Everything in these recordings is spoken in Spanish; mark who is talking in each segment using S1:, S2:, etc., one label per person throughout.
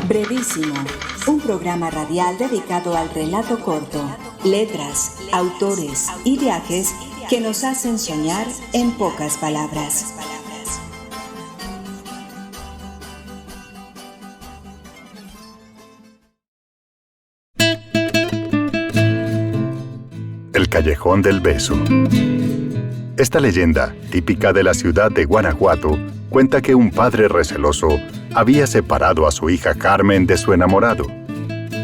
S1: Brevísimo, un programa radial dedicado al relato corto, letras, autores y viajes que nos hacen soñar en pocas palabras.
S2: El Callejón del Beso. Esta leyenda, típica de la ciudad de Guanajuato, cuenta que un padre receloso había separado a su hija Carmen de su enamorado.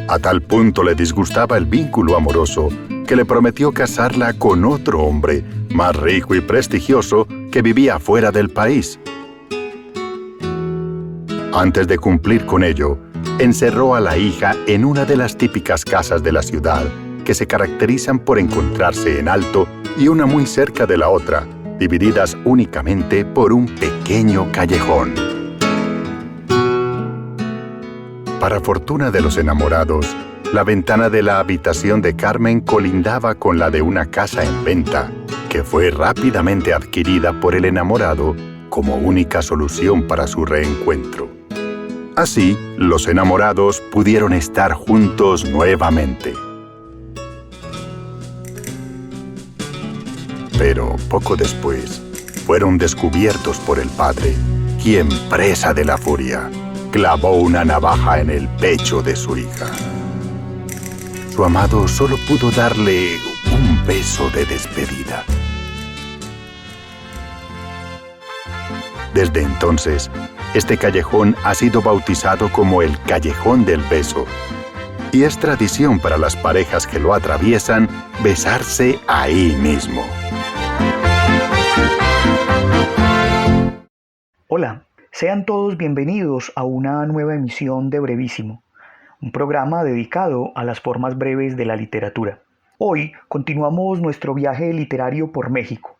S2: A tal punto le disgustaba el vínculo amoroso que le prometió casarla con otro hombre más rico y prestigioso que vivía fuera del país. Antes de cumplir con ello, encerró a la hija en una de las típicas casas de la ciudad que se caracterizan por encontrarse en alto y una muy cerca de la otra, divididas únicamente por un pequeño callejón. Para fortuna de los enamorados, la ventana de la habitación de Carmen colindaba con la de una casa en venta, que fue rápidamente adquirida por el enamorado como única solución para su reencuentro. Así, los enamorados pudieron estar juntos nuevamente. Pero poco después, fueron descubiertos por el padre, quien, presa de la furia, clavó una navaja en el pecho de su hija. Su amado solo pudo darle un beso de despedida. Desde entonces, este callejón ha sido bautizado como el Callejón del Beso, y es tradición para las parejas que lo atraviesan besarse ahí mismo.
S3: Hola, sean todos bienvenidos a una nueva emisión de Brevísimo, un programa dedicado a las formas breves de la literatura. Hoy continuamos nuestro viaje literario por México.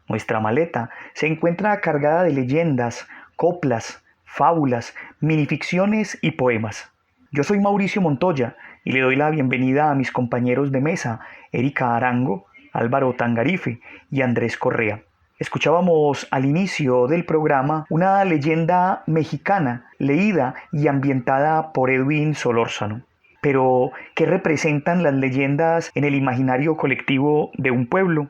S3: Nuestra maleta se encuentra cargada de leyendas, coplas, fábulas, minificciones y poemas. Yo soy Mauricio Montoya y le doy la bienvenida a mis compañeros de mesa, Erika Arango, Álvaro Tangarife y Andrés Correa. Escuchábamos al inicio del programa una leyenda mexicana leída y ambientada por Edwin Solórzano. Pero, ¿qué representan las leyendas en el imaginario colectivo de un pueblo?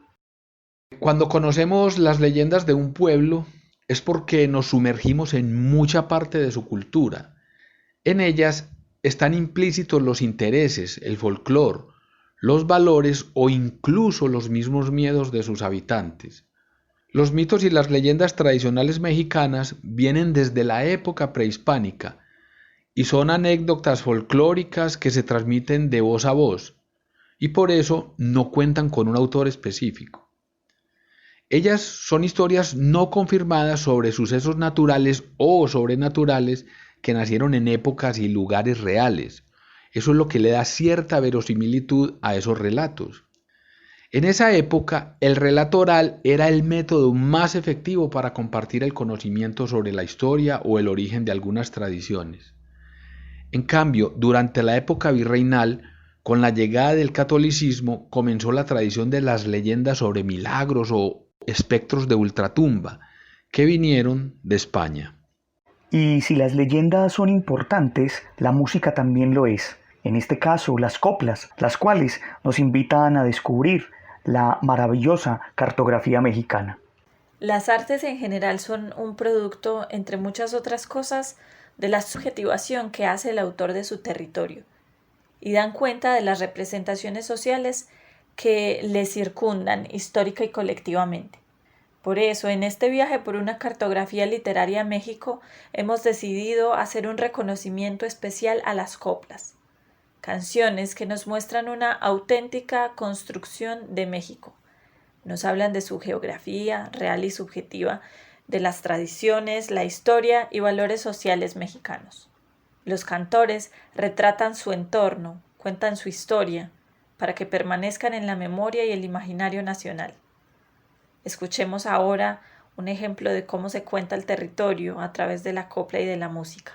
S4: Cuando conocemos las leyendas de un pueblo es porque nos sumergimos en mucha parte de su cultura. En ellas están implícitos los intereses, el folclore, los valores o incluso los mismos miedos de sus habitantes. Los mitos y las leyendas tradicionales mexicanas vienen desde la época prehispánica y son anécdotas folclóricas que se transmiten de voz a voz y por eso no cuentan con un autor específico. Ellas son historias no confirmadas sobre sucesos naturales o sobrenaturales que nacieron en épocas y lugares reales. Eso es lo que le da cierta verosimilitud a esos relatos. En esa época, el relato oral era el método más efectivo para compartir el conocimiento sobre la historia o el origen de algunas tradiciones. En cambio, durante la época virreinal, con la llegada del catolicismo, comenzó la tradición de las leyendas sobre milagros o espectros de ultratumba, que vinieron de España.
S3: Y si las leyendas son importantes, la música también lo es. En este caso, las coplas, las cuales nos invitan a descubrir la maravillosa cartografía mexicana.
S5: Las artes en general son un producto, entre muchas otras cosas, de la subjetivación que hace el autor de su territorio y dan cuenta de las representaciones sociales que le circundan histórica y colectivamente. Por eso, en este viaje por una cartografía literaria a México, hemos decidido hacer un reconocimiento especial a las coplas, canciones que nos muestran una auténtica construcción de México. Nos hablan de su geografía real y subjetiva, de las tradiciones, la historia y valores sociales mexicanos. Los cantores retratan su entorno, cuentan su historia, para que permanezcan en la memoria y el imaginario nacional. Escuchemos ahora un ejemplo de cómo se cuenta el territorio a través de la copla y de la música.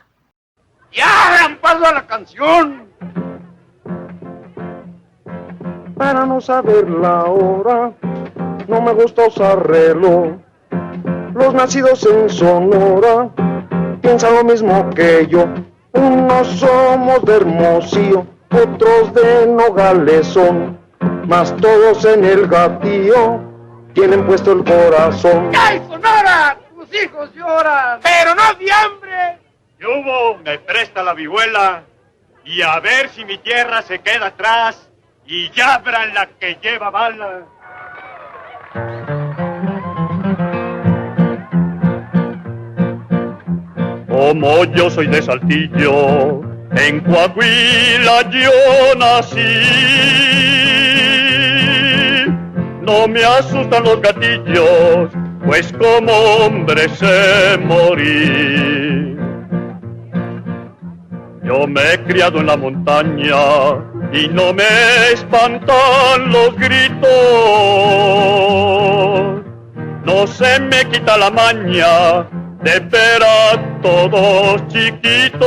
S6: ¡Ya hagan paso a la canción! Para no saber la hora, no me gusta usar reloj. Los nacidos en Sonora piensan lo mismo que yo. Unos somos de Hermosillo, otros de Nogales son, mas todos en el Gatillo tienen puesto el corazón.
S7: ¡Ay, Sonora! ¡Tus hijos lloran! ¡Pero no de hambre!
S8: ¿Qué hubo? Me presta la vihuela y a ver si mi tierra se queda atrás y ya abran la que lleva bala. Como yo soy de Saltillo, en Coahuila yo nací. No me asustan los gatillos, pues como hombre sé morir. Yo me he criado en la montaña y no me espantan los gritos. No se me quita la maña de ver a todos chiquitos.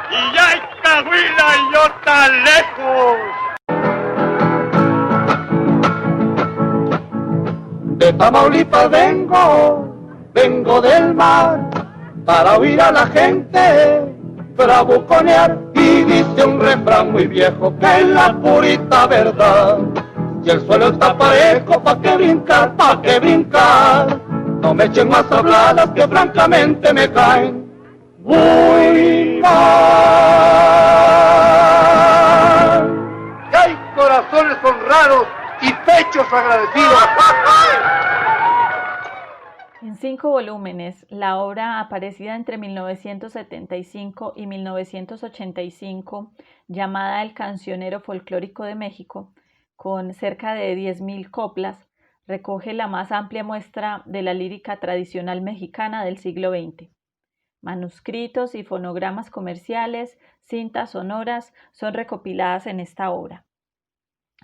S8: Y ya hay Coahuila y yo tan lejos.
S6: De Tamaulipas vengo del mar, para oír a la gente bravuconear. Y dice un refrán muy viejo que es la purita verdad: si el suelo está parejo, ¿pa' qué brincar, pa' qué brincar? No me echen más habladas que francamente me caen muy mal.
S7: ¡Que hay corazones honrados y pechos agradecidos!
S5: En 5 volúmenes, la obra, aparecida entre 1975 y 1985, llamada El Cancionero Folclórico de México, con cerca de 10.000 coplas, recoge la más amplia muestra de la lírica tradicional mexicana del siglo XX. Manuscritos y fonogramas comerciales, cintas sonoras, son recopiladas en esta obra.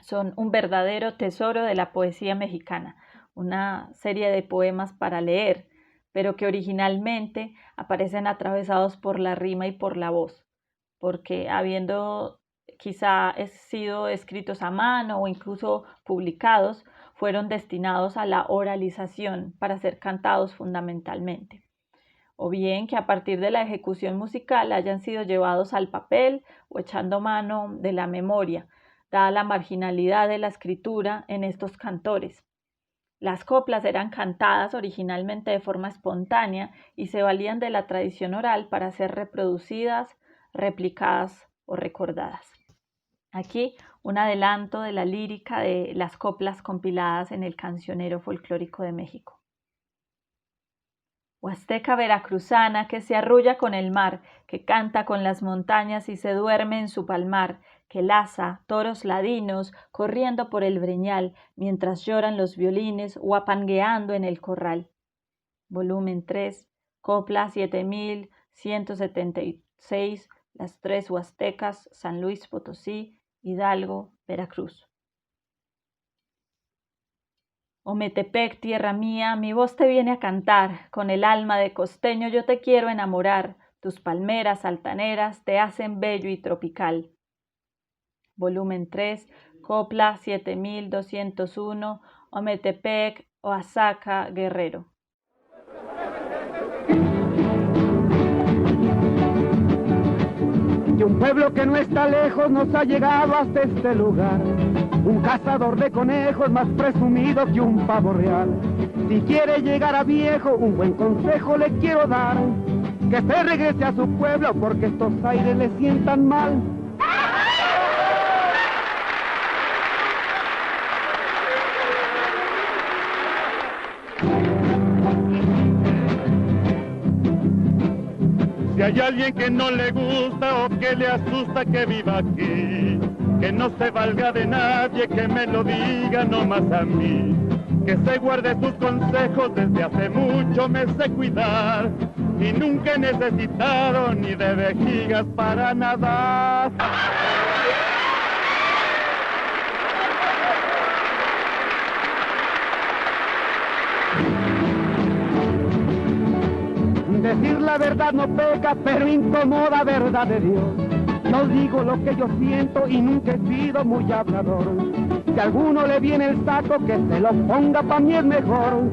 S5: Son un verdadero tesoro de la poesía mexicana, una serie de poemas para leer, pero que originalmente aparecen atravesados por la rima y por la voz, porque habiendo quizá sido escritos a mano o incluso publicados, fueron destinados a la oralización para ser cantados fundamentalmente, o bien que a partir de la ejecución musical hayan sido llevados al papel o echando mano de la memoria, dada la marginalidad de la escritura en estos cantores. Las coplas eran cantadas originalmente de forma espontánea y se valían de la tradición oral para ser reproducidas, replicadas o recordadas. Aquí un adelanto de la lírica de las coplas compiladas en el Cancionero Folclórico de México. Huasteca veracruzana que se arrulla con el mar, que canta con las montañas y se duerme en su palmar, que laza toros ladinos corriendo por el breñal mientras lloran los violines guapangueando en el corral. Volumen 3, Copla 7176, Las Tres Huastecas, San Luis Potosí, Hidalgo, Veracruz. Ometepec, tierra mía, mi voz te viene a cantar, con el alma de costeño yo te quiero enamorar, tus palmeras altaneras te hacen bello y tropical. Volumen 3, Copla 7201, Ometepec, Oaxaca, Guerrero.
S9: De un pueblo que no está lejos nos ha llegado hasta este lugar, un cazador de conejos más presumido que un pavo real. Si quiere llegar a viejo, un buen consejo le quiero dar, que se regrese a su pueblo porque estos aires le sientan mal.
S8: Si hay alguien que no le gusta o que le asusta que viva aquí, que no se valga de nadie, que me lo diga nomás a mí, que se guarde sus consejos, desde hace mucho me sé cuidar, y nunca he necesitado ni de vejigas para nadar.
S9: Decir la verdad no peca, pero incomoda, verdad de Dios. Yo digo lo que yo siento y nunca he sido muy hablador. Si a alguno le viene el saco, que se lo ponga, pa' mí es mejor.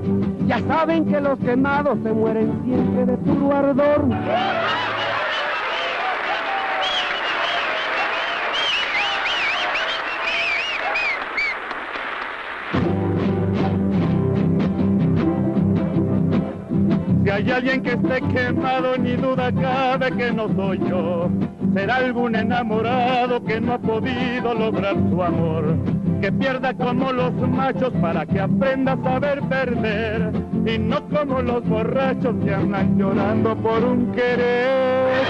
S9: Ya saben que los quemados se mueren siempre de puro ardor.
S8: Si hay alguien que esté quemado, ni duda cabe que no soy yo. Será algún enamorado que no ha podido lograr su amor. Que pierda como los machos para que aprenda a saber perder. Y no como los borrachos que andan llorando por un querer.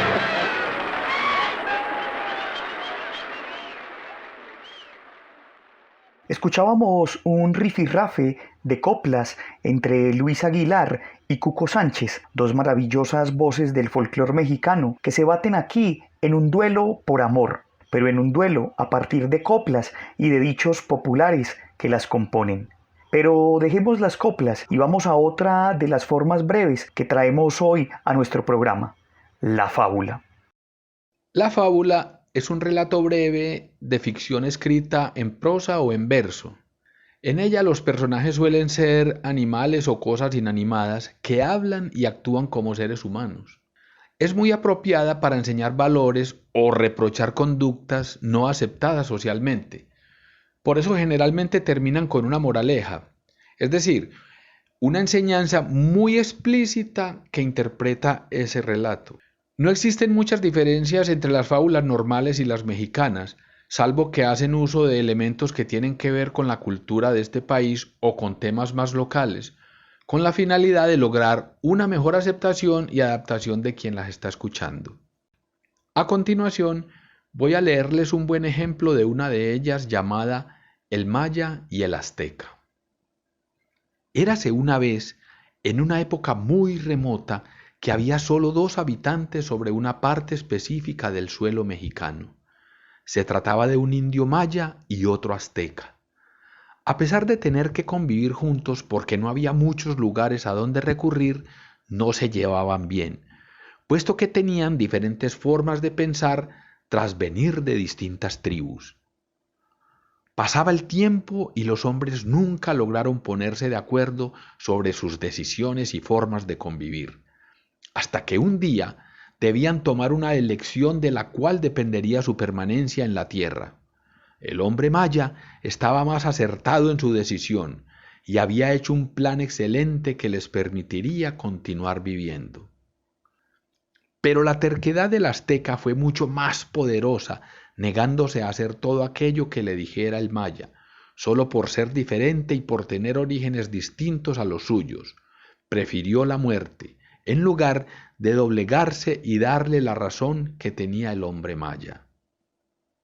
S3: Escuchábamos un rifirrafe de coplas entre Luis Aguilar y Cuco Sánchez, dos maravillosas voces del folclore mexicano que se baten aquí en un duelo por amor, pero en un duelo a partir de coplas y de dichos populares que las componen. Pero dejemos las coplas y vamos a otra de las formas breves que traemos hoy a nuestro programa, la fábula.
S4: La fábula es un relato breve de ficción escrita en prosa o en verso. En ella los personajes suelen ser animales o cosas inanimadas que hablan y actúan como seres humanos. Es muy apropiada para enseñar valores o reprochar conductas no aceptadas socialmente. Por eso generalmente terminan con una moraleja, es decir, una enseñanza muy explícita que interpreta ese relato. No existen muchas diferencias entre las fábulas normales y las mexicanas, salvo que hacen uso de elementos que tienen que ver con la cultura de este país o con temas más locales, con la finalidad de lograr una mejor aceptación y adaptación de quien las está escuchando. A continuación, voy a leerles un buen ejemplo de una de ellas llamada El Maya y el Azteca. Érase una vez, en una época muy remota, que había solo 2 habitantes sobre una parte específica del suelo mexicano. Se trataba de un indio maya y otro azteca. A pesar de tener que convivir juntos porque no había muchos lugares a donde recurrir, no se llevaban bien, puesto que tenían diferentes formas de pensar tras venir de distintas tribus. Pasaba el tiempo y los hombres nunca lograron ponerse de acuerdo sobre sus decisiones y formas de convivir. Hasta que un día debían tomar una elección de la cual dependería su permanencia en la tierra. El hombre maya estaba más acertado en su decisión y había hecho un plan excelente que les permitiría continuar viviendo. Pero la terquedad del azteca fue mucho más poderosa, negándose a hacer todo aquello que le dijera el maya, solo por ser diferente y por tener orígenes distintos a los suyos. Prefirió la muerte, en lugar de doblegarse y darle la razón que tenía el hombre maya.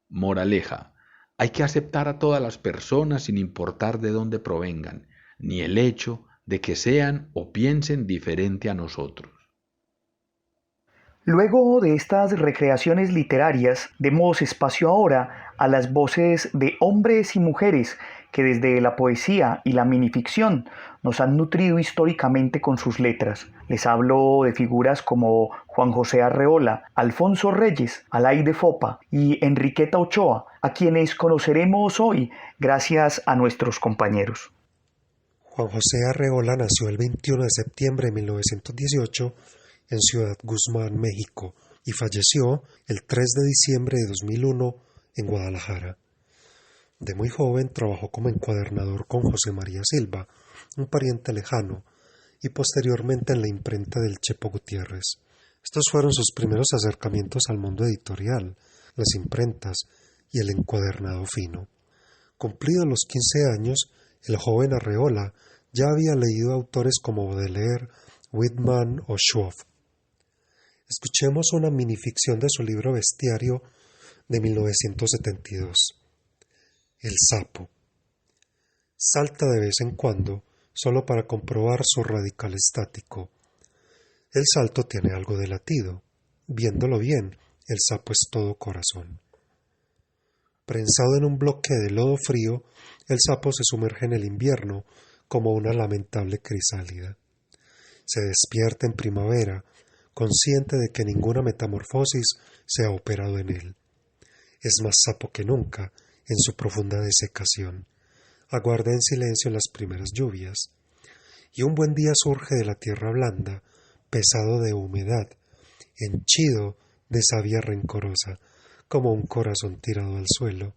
S4: Moraleja: hay que aceptar a todas las personas sin importar de dónde provengan, ni el hecho de que sean o piensen diferente a nosotros.
S3: Luego de estas recreaciones literarias, demos espacio ahora a las voces de hombres y mujeres que desde la poesía y la minificción nos han nutrido históricamente con sus letras. Les hablo de figuras como Juan José Arreola, Alfonso Reyes, Alaide Fopa y Enriqueta Ochoa, a quienes conoceremos hoy gracias a nuestros compañeros.
S10: Juan José Arreola nació el 21 de septiembre de 1918 en Ciudad Guzmán, México, y falleció el 3 de diciembre de 2001 en Guadalajara. De muy joven trabajó como encuadernador con José María Silva, un pariente lejano, y posteriormente en la imprenta del Chepo Gutiérrez. Estos fueron sus primeros acercamientos al mundo editorial, las imprentas y el encuadernado fino. Cumplidos los 15 años, el joven Arreola ya había leído autores como Baudelaire, Whitman o Schwoff. Escuchemos una minificción de su libro Bestiario de 1972. El sapo. Salta de vez en cuando, solo para comprobar su radical estático. El salto tiene algo de latido. Viéndolo bien, el sapo es todo corazón. Prensado en un bloque de lodo frío, el sapo se sumerge en el invierno como una lamentable crisálida. Se despierta en primavera, consciente de que ninguna metamorfosis se ha operado en él. Es más sapo que nunca en su profunda desecación. Aguarda en silencio las primeras lluvias. y un buen día surge de la tierra blanda, pesado de humedad, henchido de savia rencorosa, como un corazón tirado al suelo.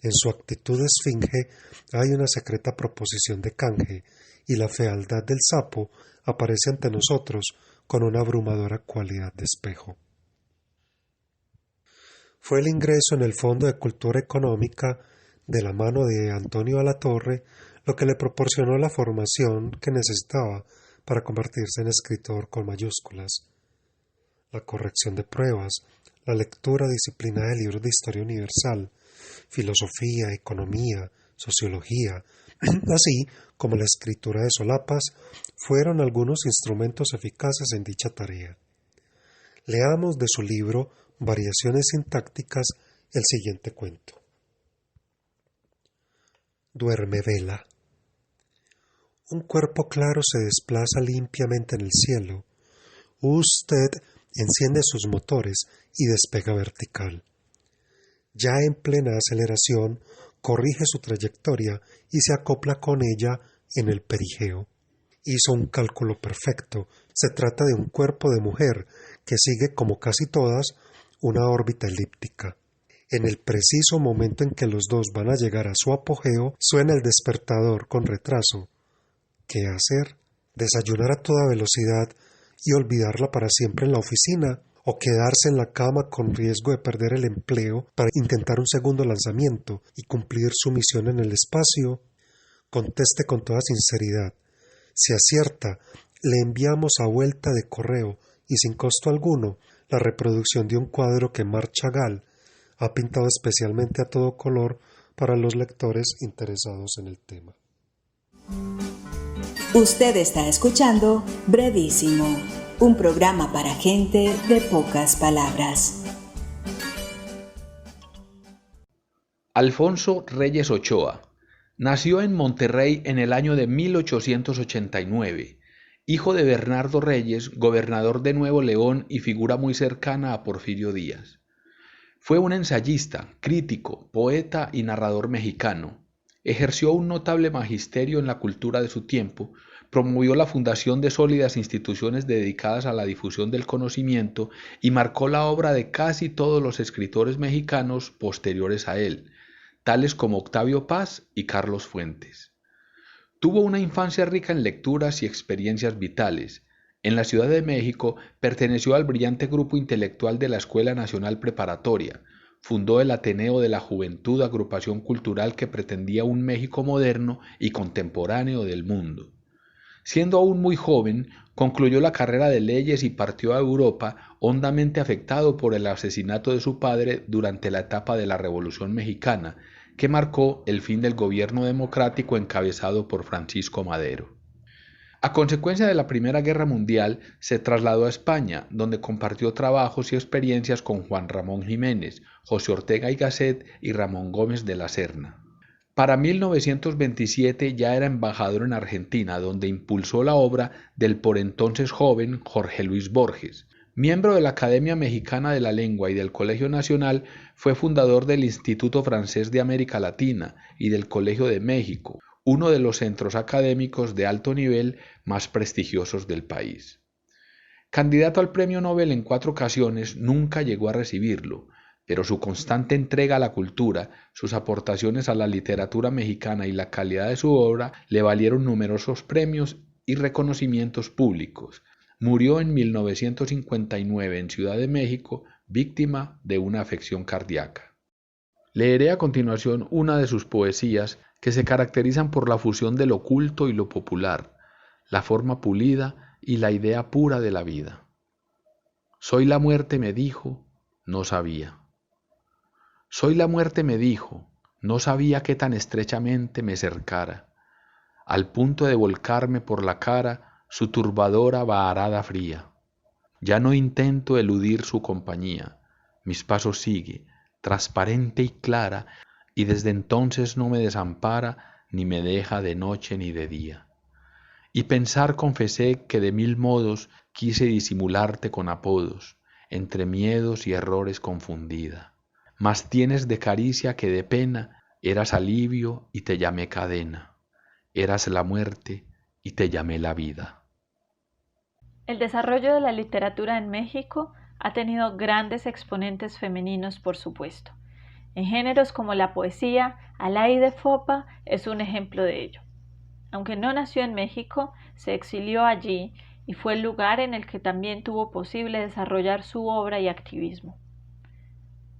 S10: En su actitud de esfinge hay una secreta proposición de canje, y la fealdad del sapo aparece ante nosotros con una abrumadora cualidad de espejo. Fue el ingreso en el Fondo de Cultura Económica de la mano de Antonio Alatorre lo que le proporcionó la formación que necesitaba para convertirse en escritor con mayúsculas. La corrección de pruebas, la lectura disciplinada de libros de historia universal, filosofía, economía, sociología, así como la escritura de solapas, fueron algunos instrumentos eficaces en dicha tarea. Leamos de su libro Variaciones sintácticas el siguiente cuento. Duerme vela. Un cuerpo claro se desplaza limpiamente en el cielo. Usted enciende sus motores y despega vertical. Ya en plena aceleración, corrige su trayectoria y se acopla con ella en el perigeo. Hizo un cálculo perfecto. Se trata de un cuerpo de mujer que sigue, como casi todas, una órbita elíptica. En el preciso momento en que los dos van a llegar a su apogeo, suena el despertador con retraso. ¿Qué hacer? ¿Desayunar a toda velocidad y olvidarla para siempre en la oficina? ¿O quedarse en la cama con riesgo de perder el empleo para intentar un segundo lanzamiento y cumplir su misión en el espacio? Conteste con toda sinceridad. Si acierta, le enviamos a vuelta de correo y sin costo alguno la reproducción de un cuadro que Marc Chagall ha pintado especialmente a todo color para los lectores interesados en el tema.
S1: Usted está escuchando Brevísimo, un programa para gente de pocas palabras.
S4: Alfonso Reyes Ochoa nació en Monterrey en el año de 1889, hijo de Bernardo Reyes, gobernador de Nuevo León y figura muy cercana a Porfirio Díaz. Fue un ensayista, crítico, poeta y narrador mexicano. Ejerció un notable magisterio en la cultura de su tiempo, promovió la fundación de sólidas instituciones dedicadas a la difusión del conocimiento y marcó la obra de casi todos los escritores mexicanos posteriores a él, tales como Octavio Paz y Carlos Fuentes. Tuvo una infancia rica en lecturas y experiencias vitales. En la Ciudad de México perteneció al brillante grupo intelectual de la Escuela Nacional Preparatoria. Fundó el Ateneo de la Juventud, agrupación cultural que pretendía un México moderno y contemporáneo del mundo. Siendo aún muy joven, concluyó la carrera de leyes y partió a Europa, hondamente afectado por el asesinato de su padre durante la etapa de la Revolución Mexicana, que marcó el fin del gobierno democrático encabezado por Francisco Madero. A consecuencia de la Primera Guerra Mundial, se trasladó a España, donde compartió trabajos y experiencias con Juan Ramón Jiménez, José Ortega y Gasset y Ramón Gómez de la Serna. Para 1927 ya era embajador en Argentina, donde impulsó la obra del por entonces joven Jorge Luis Borges. Miembro de la Academia Mexicana de la Lengua y del Colegio Nacional, fue fundador del Instituto Francés de América Latina y del Colegio de México, uno de los centros académicos de alto nivel más prestigiosos del país. Candidato al Premio Nobel en 4 ocasiones, nunca llegó a recibirlo, pero su constante entrega a la cultura, sus aportaciones a la literatura mexicana y la calidad de su obra le valieron numerosos premios y reconocimientos públicos. Murió en 1959 en Ciudad de México, víctima de una afección cardíaca. Leeré a continuación una de sus poesías que se caracterizan por la fusión de lo culto y lo popular, la forma pulida y la idea pura de la vida. Soy la muerte, me dijo, no sabía. Soy la muerte, me dijo, no sabía que tan estrechamente me cercara, al punto de volcarme por la cara su turbadora vaharada fría. Ya no intento eludir su compañía, mis pasos sigue, transparente y clara, y desde entonces no me desampara, ni me deja de noche ni de día. Y pensar confesé que de 1000 modos quise disimularte con apodos, entre miedos y errores confundida. Mas tienes de caricia que de pena, eras alivio y te llamé cadena. Eras la muerte y te llamé la vida.
S5: El desarrollo de la literatura en México ha tenido grandes exponentes femeninos, por supuesto. En géneros como la poesía, Alaide Fopa es un ejemplo de ello. Aunque no nació en México, se exilió allí y fue el lugar en el que también tuvo posible desarrollar su obra y activismo.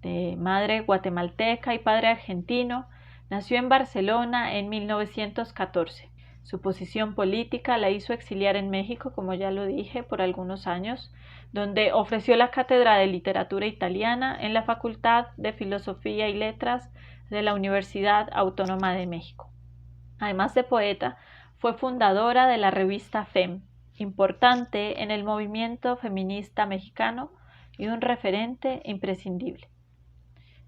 S5: De madre guatemalteca y padre argentino, nació en Barcelona en 1914. Su posición política la hizo exiliar en México, como ya lo dije, por algunos años, donde ofreció la cátedra de literatura italiana en la Facultad de Filosofía y Letras de la Universidad Autónoma de México. Además de poeta, fue fundadora de la revista FEM, importante en el movimiento feminista mexicano y un referente imprescindible.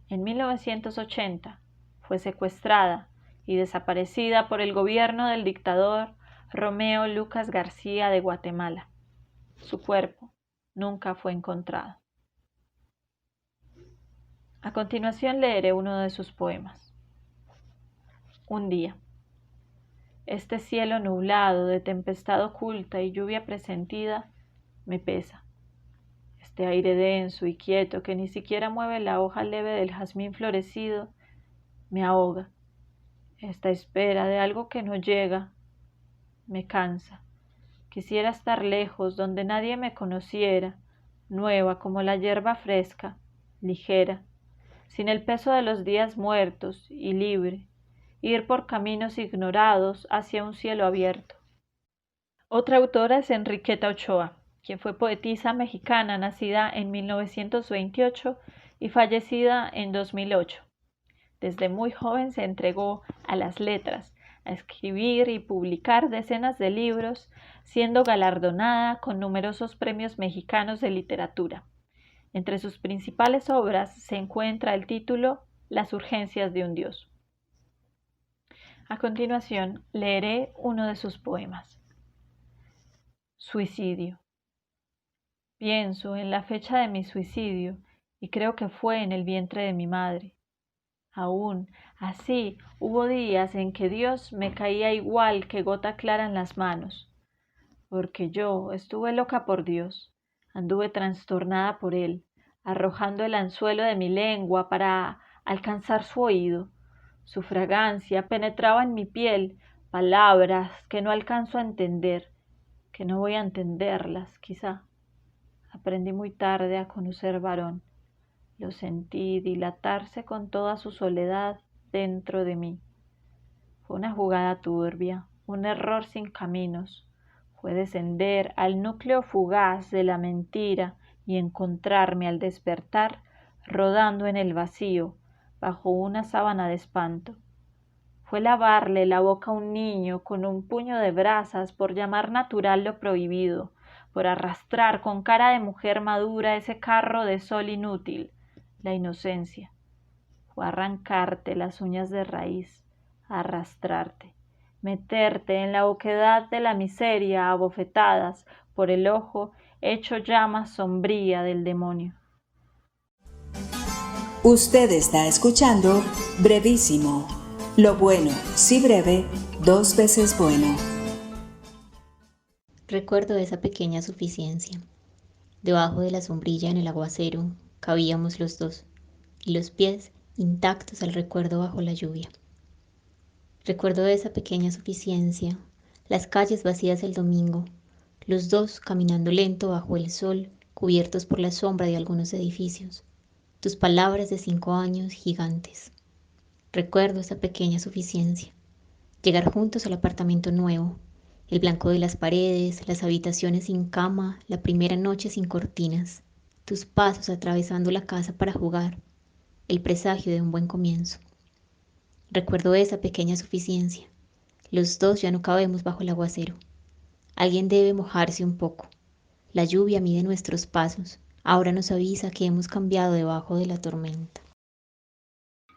S5: En 1980 fue secuestrada y desaparecida por el gobierno del dictador Romeo Lucas García de Guatemala. Su cuerpo nunca fue encontrado. A continuación leeré uno de sus poemas. Un día. Este cielo nublado de tempestad oculta y lluvia presentida me pesa. Este aire denso y quieto que ni siquiera mueve la hoja leve del jazmín florecido me ahoga. Esta espera de algo que no llega me cansa. Quisiera estar lejos, donde nadie me conociera, nueva como la hierba fresca, ligera, sin el peso de los días muertos y libre, ir por caminos ignorados hacia un cielo abierto. Otra autora es Enriqueta Ochoa, quien fue poetisa mexicana nacida en 1928 y fallecida en 2008. Desde muy joven se entregó a las letras, a escribir y publicar decenas de libros, siendo galardonada con numerosos premios mexicanos de literatura. Entre sus principales obras se encuentra el título Las urgencias de un Dios. A continuación, leeré uno de sus poemas. Suicidio. Pienso en la fecha de mi suicidio y creo que fue en el vientre de mi madre. Aún así, hubo días en que Dios me caía igual que gota clara en las manos, porque yo estuve loca por Dios, anduve trastornada por Él, arrojando el anzuelo de mi lengua para alcanzar su oído. Su fragancia penetraba en mi piel, palabras que no alcanzo a entender, que no voy a entenderlas, quizá. Aprendí muy tarde a conocer varón. Lo sentí dilatarse con toda su soledad dentro de mí. Fue una jugada turbia, un error sin caminos. Fue descender al núcleo fugaz de la mentira y encontrarme al despertar rodando en el vacío, bajo una sábana de espanto. Fue lavarle la boca a un niño con un puño de brasas por llamar natural lo prohibido, por arrastrar con cara de mujer madura ese carro de sol inútil, la inocencia. Fue arrancarte las uñas de raíz, arrastrarte, meterte en la oquedad de la miseria a bofetadas por el ojo hecho llama sombría del demonio.
S1: Usted está escuchando Brevísimo. Lo bueno, si breve, 2 veces bueno.
S11: Recuerdo esa pequeña suficiencia. Debajo de la sombrilla en el aguacero cabíamos los dos, y los pies intactos al recuerdo bajo la lluvia. Recuerdo esa pequeña suficiencia, las calles vacías el domingo, los dos caminando lento bajo el sol, cubiertos por la sombra de algunos edificios. Tus palabras de 5 años gigantes. Recuerdo esa pequeña suficiencia. Llegar juntos al apartamento nuevo, el blanco de las paredes, las habitaciones sin cama, la primera noche sin cortinas, tus pasos atravesando la casa para jugar, el presagio de un buen comienzo. Recuerdo esa pequeña suficiencia. Los dos ya no cabemos bajo el aguacero. Alguien debe mojarse un poco. La lluvia mide nuestros pasos. Ahora nos avisa que hemos cambiado debajo de la tormenta.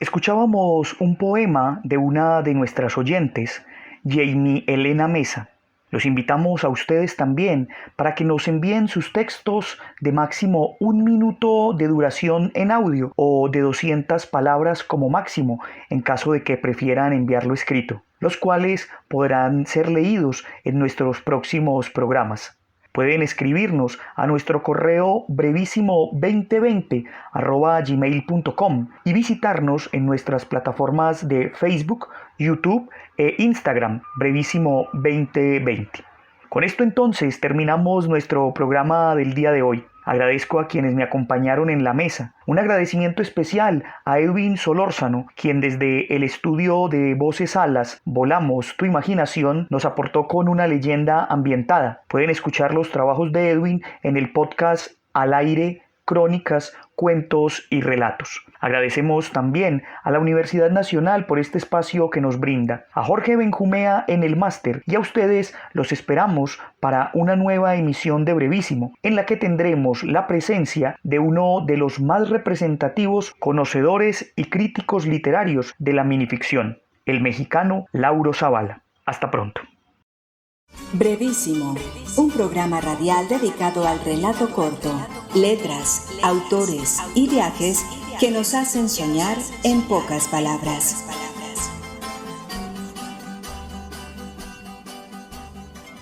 S3: Escuchábamos un poema de una de nuestras oyentes, Jamie Elena Mesa. Los invitamos a ustedes también para que nos envíen sus textos de máximo 1 minuto de duración en audio o de 200 palabras como máximo en caso de que prefieran enviarlo escrito, los cuales podrán ser leídos en nuestros próximos programas. Pueden escribirnos a nuestro correo brevísimo2020@gmail.com y visitarnos en nuestras plataformas de Facebook, YouTube e Instagram, Brevísimo 2020. Con esto entonces terminamos nuestro programa del día de hoy. Agradezco a quienes me acompañaron en la mesa. Un agradecimiento especial a Edwin Solórzano, quien desde el estudio de Voces Alas, Volamos tu Imaginación, nos aportó con una leyenda ambientada. Pueden escuchar los trabajos de Edwin en el podcast Al Aire, Crónicas, Cuentos y Relatos. Agradecemos también a la Universidad Nacional por este espacio que nos brinda, a Jorge Benjumea en el máster y a ustedes los esperamos para una nueva emisión de Brevísimo, en la que tendremos la presencia de uno de los más representativos conocedores y críticos literarios de la minificción, el mexicano Lauro Zavala. Hasta pronto.
S1: Brevísimo, un programa radial dedicado al relato corto, letras, autores y viajes que nos hacen soñar en pocas palabras.